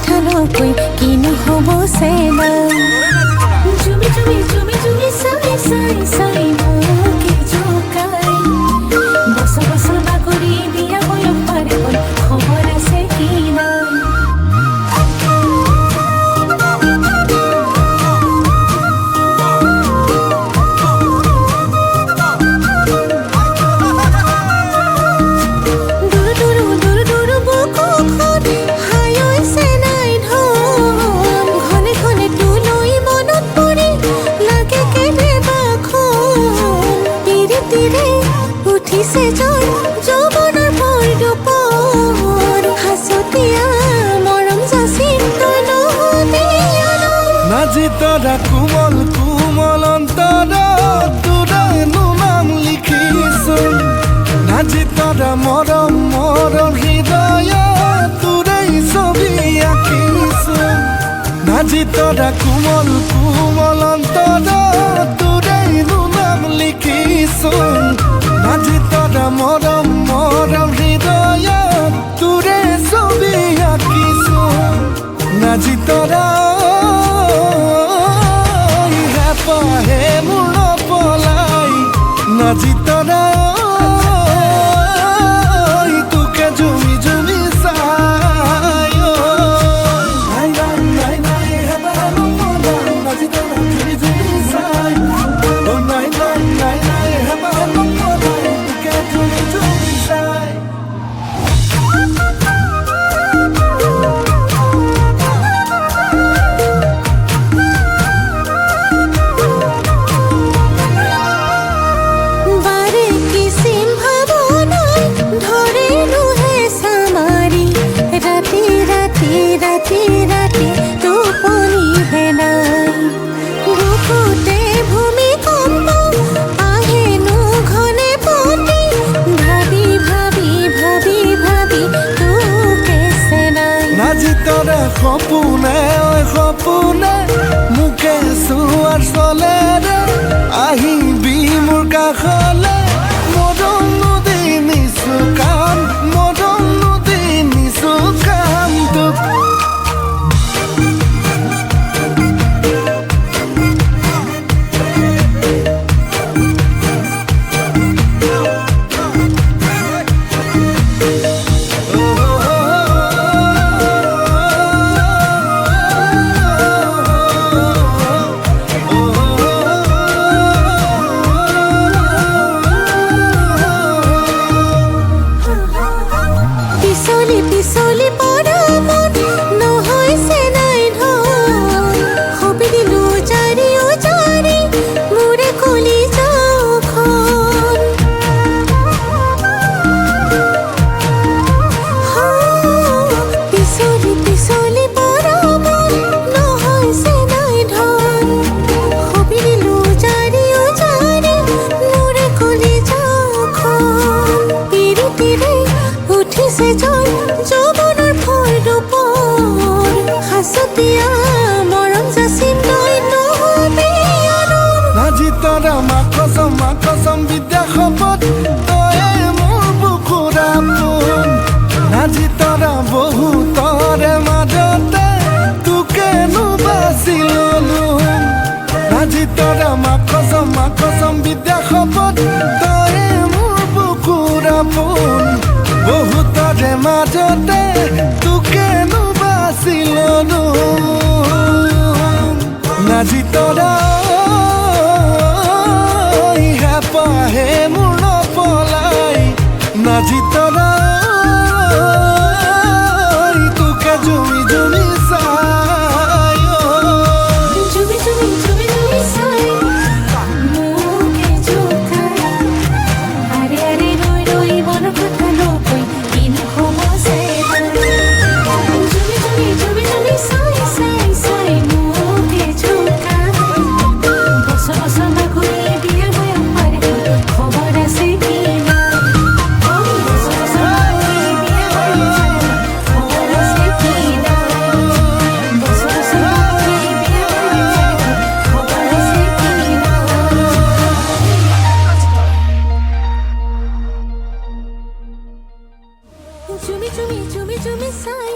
কথা নকৈ কিনো হ'ব চেনা জুমি জুমি জুমি জুমি চাই চাই চাই মোকে জোকাই বছৰ বছৰ বাগৰি দিয়া বয়স পাৰে গ'ল খবৰ আছে কি নাই তৰা কোমল কোমল অন্তৰত তোৰাই নাম লিখিছো নাজি তৰা মৰম মৰম হৃদয়ত তোৰাই ছবি আঁকিছো নাজি তৰা কোমল কোমল অন্তৰত তোৰাই নাম লিখিছো নাজি তৰা মৰম মৰম হৃদয়ত তোৰাই ছবি আঁকিছো নাজি তৰা হে মোৰ পলাই নাজি তৰা তোকে জুমি জুমি চাই নাই নাই নাই নাই হেবাৰ পলাই নাজি তৰা জুমি জুমি চাই নাই নাই নাই নাই হেবাৰ পলাই তোকে জুমি জুমি চাই সপোনে সপোনে মোকে চোৱাৰ চলেৰে আহিবি মোৰ কাষলে মৰম নদী নিছো কাম মৰম নদী নিছো কাম তোক মাকসম বিদ্যা শপত তয়ে মোৰ বুকুৰা পোন নাজি তৰা বহুতৰে মাজতে তোকেনো বাছি ললো নাজি তৰা মাকসম বিদ্যা শপত তয়ে মোৰ বুকুৰা পোন বহুতৰে মাজতে তোকেনো বাছি ললো নাজি তৰা হে মোৰ পলাই নাজি তৰা তোকে জুমি জুমি চাই জুমি জুমি জুমি জুমি চাই মোকে জোকাই আৰে আৰে ৰৈ ৰৈ মনৰ কথা নকৈ কিনো হ'ব চেনা জুমি জুমি জুমি জুমি চাই চাই চাই মোকে জোকাই বছৰ বছৰ বাগৰি দিয়া বয়স পাৰে খবৰ আছে কি নাই বছৰ বছৰ বাগৰি দিয়া বয়স খবৰ আছে কি নাই বছৰ বছৰ বাগৰি দিয়া বয়স খবৰ আছে কি নাই জুমি জুমি জুমি জুমি চাই